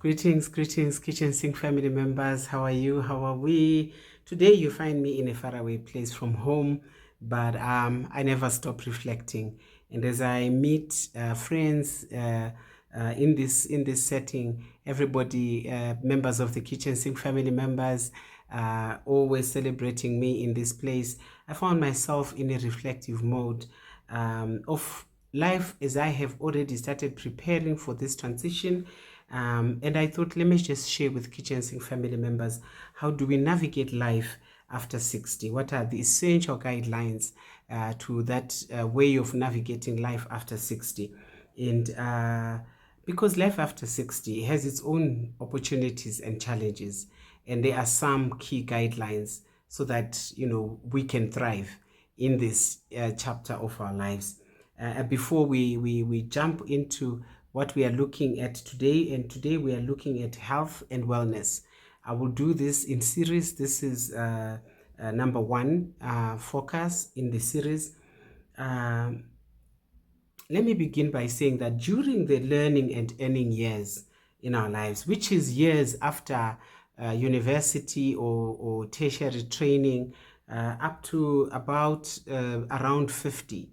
Greetings, Kitchen Sink family members. How are you? How are we? Today you find me in a faraway place from home, but I never stop reflecting. And as I meet friends in this setting, everybody, members of the Kitchen Sink family members, always celebrating me in this place, I found myself in a reflective mode of life as I have already started preparing for this transition. And I thought, let me just share with Kitchen Sink family members, how do we navigate life after 60? What are the essential guidelines to that way of navigating life after 60? And because life after 60 has its own opportunities and challenges, and there are some key guidelines so that, we can thrive in this chapter of our lives. Before we jump into what we are looking at today, and today we are looking at health and wellness. I will do this in series. This is number one focus in the series. Let me begin by saying that during the learning and earning years in our lives, which is years after university or tertiary training, up to about around 50,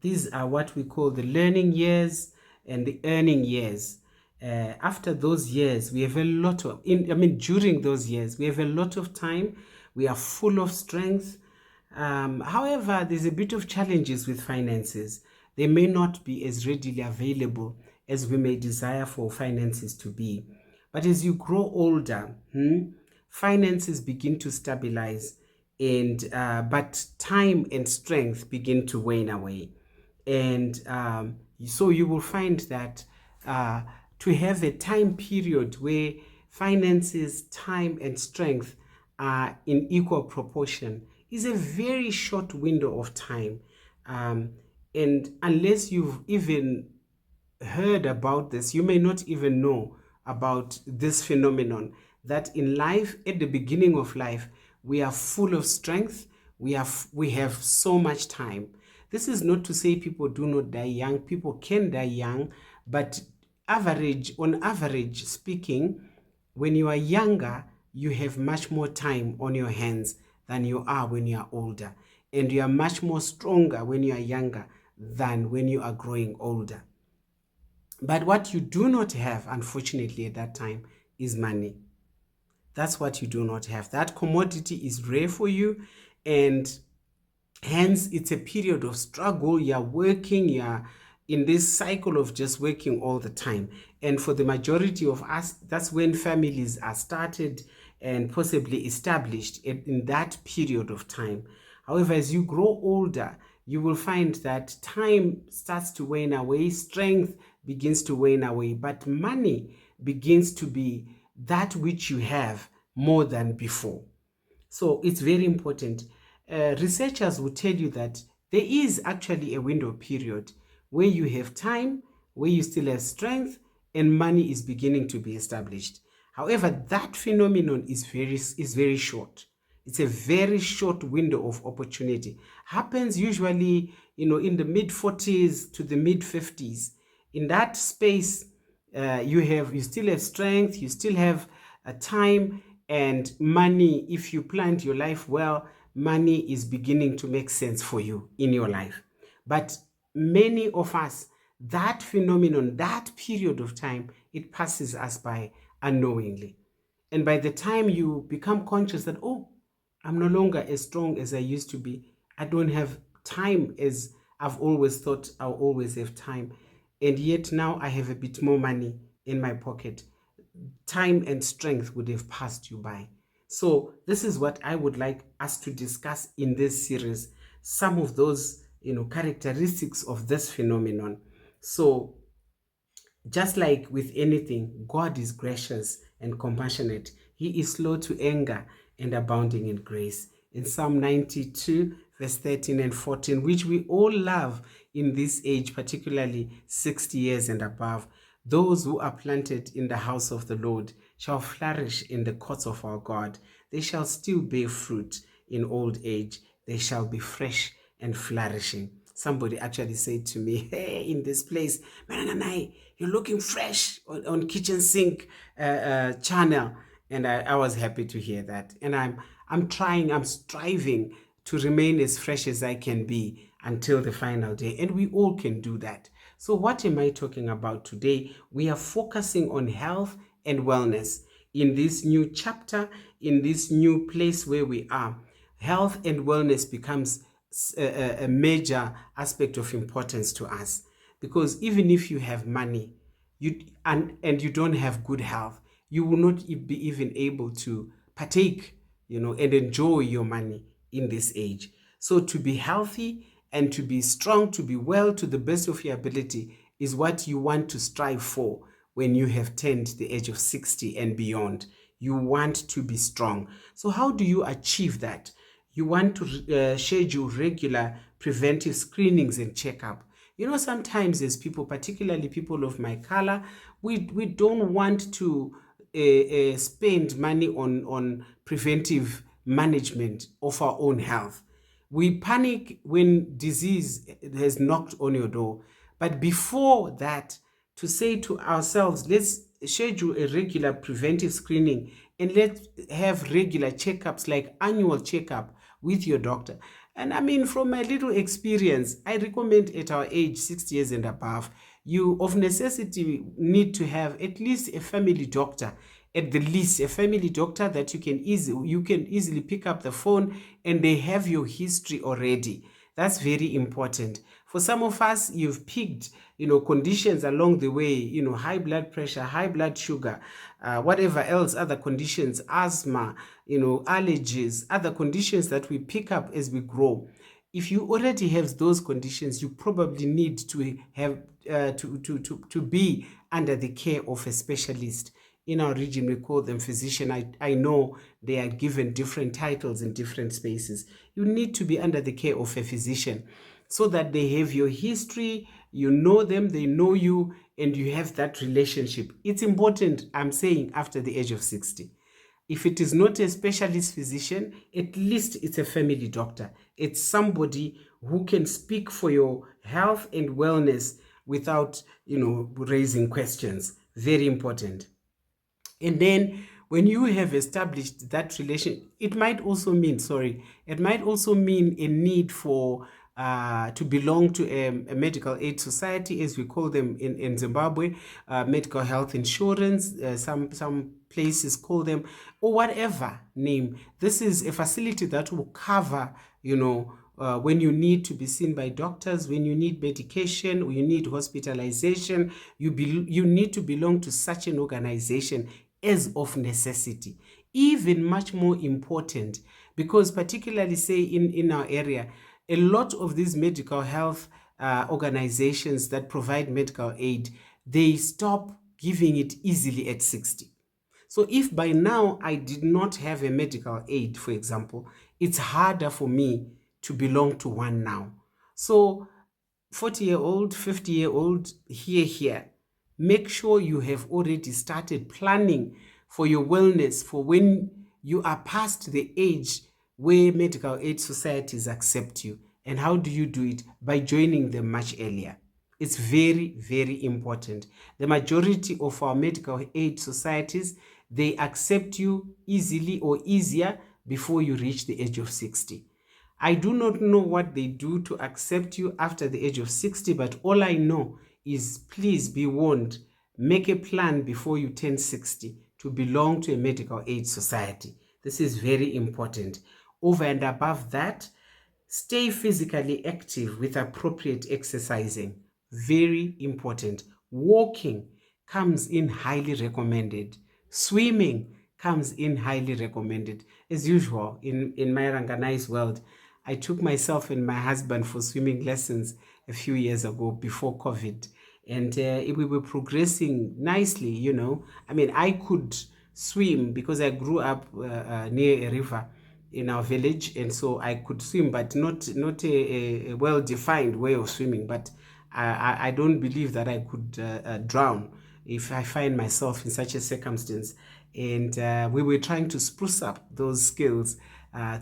these are what we call the learning years and the earning years. After those years, we have a lot of, during those years, we have a lot of time. We are full of strength. However, there's a bit of challenges with finances. They may not be as readily available as we may desire for finances to be. But as you grow older, finances begin to stabilize, and but time and strength begin to wane away. And so you will find that to have a time period where finances, time, and strength are in equal proportion is a very short window of time. And unless you've even heard about this, you may not even know about this phenomenon that in life, at the beginning of life, we are full of strength. We have so much time. This is not to say people do not die young. People can die young, but on average speaking, when you are younger, you have much more time on your hands than you are when you are older. And you are much more stronger when you are younger than when you are growing older. But what you do not have, unfortunately, at that time is money. That's what you do not have. That commodity is rare for you, and hence it's a period of struggle. You're working, you're in this cycle of just working all the time. And for the majority of us, that's when families are started and possibly established in that period of time. However, as you grow older, you will find that time starts to wane away, strength begins to wane away, but money begins to be that which you have more than before. So it's very important. Researchers will tell you that there is actually a window period where you have time, where you still have strength, and money is beginning to be established. However, that phenomenon is very short. It's a very short window of opportunity. Happens usually, in the mid 40s to the mid 50s. In that space, you still have strength, you still have time and money. If you planned your life well, money is beginning to make sense for you in your life. But many of us, that phenomenon, that period of time, it passes us by unknowingly. And by the time you become conscious that, oh, I'm no longer as strong as I used to be, I don't have time as I've always thought I'll always have time, and yet now I have a bit more money in my pocket, time and strength would have passed you by. So this is what I would like us to discuss in this series, some of those characteristics of this phenomenon. So just like with anything, God is gracious and compassionate. He is slow to anger and abounding in grace. In Psalm 92, verse 13 and 14, which we all love in this age, particularly 60 years and above, those who are planted in the house of the Lord shall flourish in the courts of our God. They shall still bear fruit in old age. They shall be fresh and flourishing. somebody actually said to me, hey, in this place, Maranganai, you're looking fresh on kitchen sink channel. And I was happy to hear that. And I'm striving to remain as fresh as I can be until the final day. And we all can do that. So what am I talking about today? We are focusing on health and wellness. In this new chapter, in this new place where we are, health and wellness becomes a major aspect of importance to us. Because even if you have money, and you don't have good health, you will not be even able to partake, and enjoy your money in this age. So to be healthy and to be strong, to be well to the best of your ability is what you want to strive for when you have turned the age of 60 and beyond. You want to be strong. So how do you achieve that? You want to schedule regular preventive screenings and checkup. Sometimes as people, particularly people of my color, we don't want to spend money on preventive management of our own health. We panic when disease has knocked on your door. But before that, to say to ourselves, let's schedule a regular preventive screening and let's have regular checkups, like annual checkup with your doctor. And I mean, from my little experience, I recommend at our age, 60 years and above, you of necessity need to have at least a family doctor, at the least a family doctor that you can easily pick up the phone and they have your history already. That's very important. For some of us, you've picked, conditions along the way, high blood pressure, high blood sugar, whatever else, other conditions, asthma, allergies, other conditions that we pick up as we grow. If you already have those conditions, you probably need to have to be under the care of a specialist. In our region, we call them physician. I know they are given different titles in different spaces. You need to be under the care of a physician so that they have your history, you know them, they know you, and you have that relationship. It's important, I'm saying, after the age of 60. If it is not a specialist physician, at least it's a family doctor. It's somebody who can speak for your health and wellness without, raising questions. Very important. And then when you have established that relation, it might also mean a need for to belong to a medical aid society, as we call them in Zimbabwe, medical health insurance, some places call them, or whatever name. This is a facility that will cover, when you need to be seen by doctors, when you need medication, or you need hospitalization, you need to belong to such an organization as of necessity. Even much more important, because particularly say in our area, a lot of these medical health organizations that provide medical aid, they stop giving it easily at 60. So if by now I did not have a medical aid, for example, it's harder for me to belong to one now. So 40-year-old, 50-year-old, here, make sure you have already started planning for your wellness for when you are past the age where medical aid societies accept you. And how do you do it? By joining them much earlier. It's very, very important. The majority of our medical aid societies, they accept you easily or easier before you reach the age of 60. I do not know what they do to accept you after the age of 60, but all I know is, please be warned, make a plan before you turn 60 to belong to a medical aid society. This is very important. Over and above that, stay physically active with appropriate exercising. Very important. Walking comes in highly recommended. Swimming comes in highly recommended. As usual, in my Ranganai's world, I took myself and my husband for swimming lessons a few years ago before COVID. And we were progressing nicely, I mean, I could swim because I grew up near a river in our village, and so I could swim, but not a well-defined way of swimming. But I don't believe that I could drown if I find myself in such a circumstance. And we were trying to spruce up those skills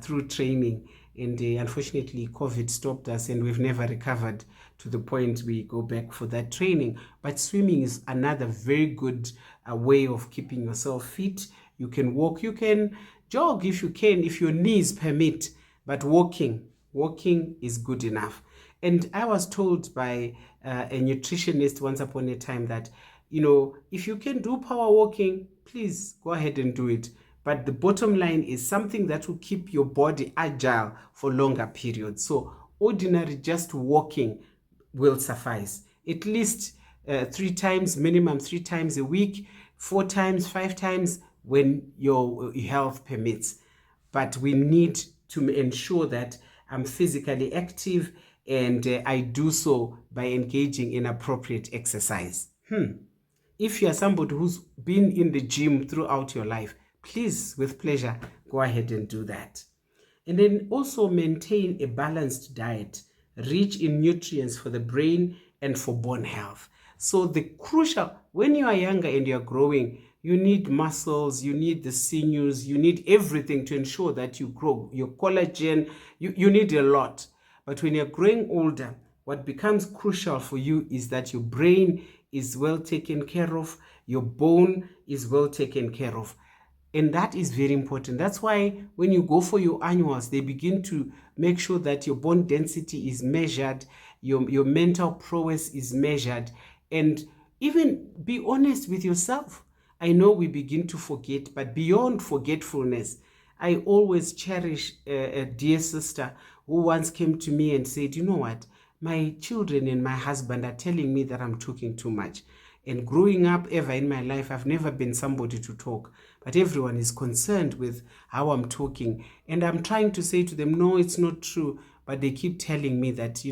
through training. and unfortunately COVID stopped us, and we've never recovered to the point we go back for that training. But swimming is another very good way of keeping yourself fit. You can walk, you can jog if you can, if your knees permit, but walking is good enough. And I was told by a nutritionist once upon a time that, if you can do power walking, please go ahead and do it. But the bottom line is something that will keep your body agile for longer periods. So ordinary just walking will suffice. At least 3 times, minimum 3 times a week, 4 times, 5 times when your health permits. But we need to ensure that I'm physically active, and I do so by engaging in appropriate exercise. If you are somebody who's been in the gym throughout your life, please, with pleasure, go ahead and do that. And then also maintain a balanced diet, rich in nutrients for the brain and for bone health. So the crucial, when you are younger and you're growing, you need muscles, you need the sinews, you need everything to ensure that you grow. Your collagen, you need a lot. But when you're growing older, what becomes crucial for you is that your brain is well taken care of, your bone is well taken care of. And that is very important. That's why when you go for your annuals, they begin to make sure that your bone density is measured, your mental prowess is measured, and even be honest with yourself. I know we begin to forget, but beyond forgetfulness, I always cherish a dear sister who once came to me and said, you know what, my children and my husband are telling me that I'm talking too much. And growing up ever in my life, I've never been somebody to talk, but everyone is concerned with how I'm talking. And I'm trying to say to them, no, it's not true. But they keep telling me that,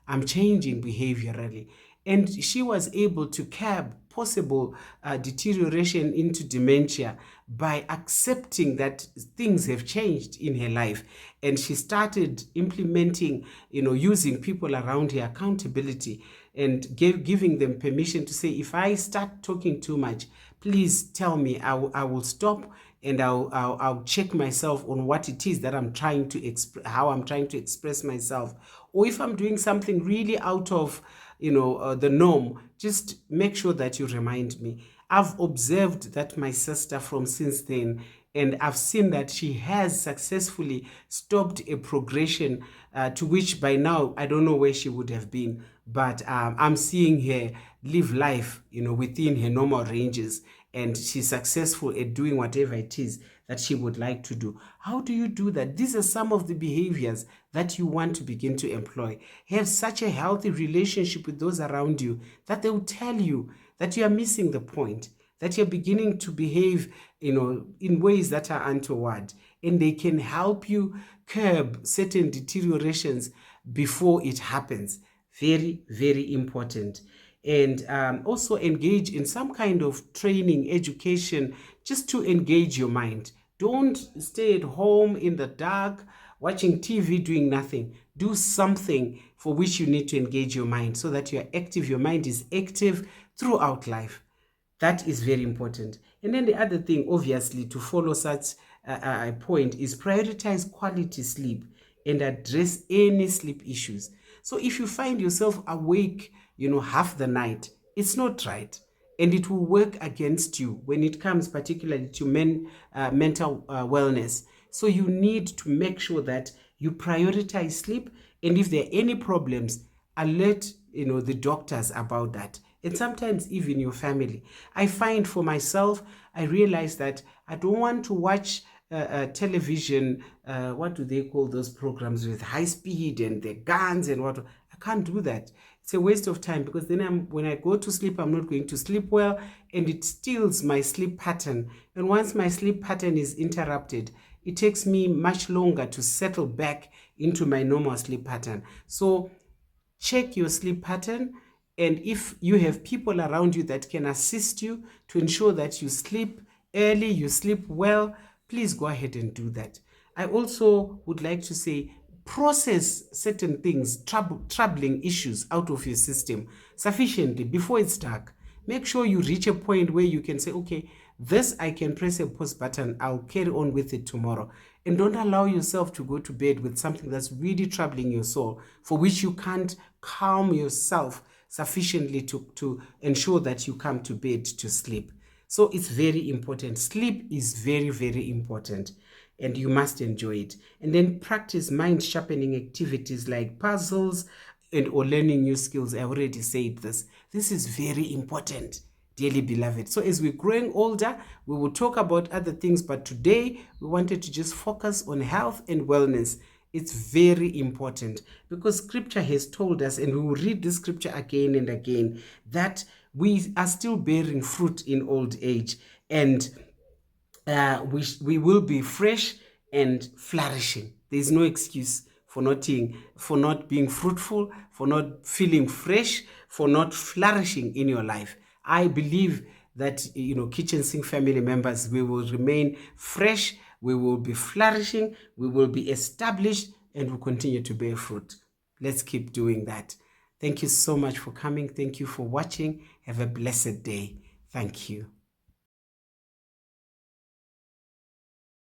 I'm changing behaviorally. And she was able to curb possible deterioration into dementia by accepting that things have changed in her life. And she started implementing, using people around her, accountability, and giving them permission to say, if I start talking too much, please tell me. I will stop, and I'll check myself on what it is that I'm trying to how I'm trying to express myself. Or if I'm doing something really out of the norm, just make sure that you remind me. I've observed that my sister from since then, and I've seen that she has successfully stopped a progression to which by now I don't know where she would have been, but I'm seeing her live life within her normal ranges, and she's successful at doing whatever it is that she would like to do. How do you do that? These are some of the behaviors that you want to begin to employ. Have such a healthy relationship with those around you that they will tell you that you are missing the point, that you're beginning to behave, in ways that are untoward, and they can help you curb certain deteriorations before it happens. Very, very important. And also engage in some kind of training, education, just to engage your mind. Don't stay at home in the dark, watching TV, doing nothing. Do something for which you need to engage your mind so that you're active, your mind is active throughout life. That is very important. And then the other thing, obviously, to follow such a point is prioritize quality sleep and address any sleep issues. So if you find yourself awake, half the night, it's not right. And it will work against you when it comes particularly to mental wellness. So you need to make sure that you prioritize sleep. And if there are any problems, alert the doctors about that, and sometimes even your family. I find for myself, I realize that I don't want to watch television, what do they call those programs with high speed and the guns and what. I can't do that. It's a waste of time, because then when I go to sleep, I'm not going to sleep well, and it steals my sleep pattern. And once my sleep pattern is interrupted, it takes me much longer to settle back into my normal sleep pattern. So check your sleep pattern, and if you have people around you that can assist you to ensure that you sleep early, you sleep well, please go ahead and do that. I also would like to say, process certain things, troubling issues out of your system sufficiently before it's dark. Make sure you reach a point where you can say, okay, this I can press a pause button, I'll carry on with it tomorrow. And don't allow yourself to go to bed with something that's really troubling your soul, for which you can't calm yourself sufficiently to ensure that you come to bed to sleep. So it's very important. Sleep is very, very important, and you must enjoy it. And then practice mind sharpening activities like puzzles and or learning new skills. I already said this. This is very important, dearly beloved. So as we're growing older, we will talk about other things, but today we wanted to just focus on health and wellness. It's very important because scripture has told us, and we will read this scripture again and again, that we are still bearing fruit in old age, and we will be fresh and flourishing. There's no excuse for not being fruitful, for not feeling fresh, for not flourishing in your life. I believe that, kitchen sink family members, we will remain fresh, we will be flourishing, we will be established, and will continue to bear fruit. Let's keep doing that. Thank you so much for coming. Thank you for watching. Have a blessed day. Thank you.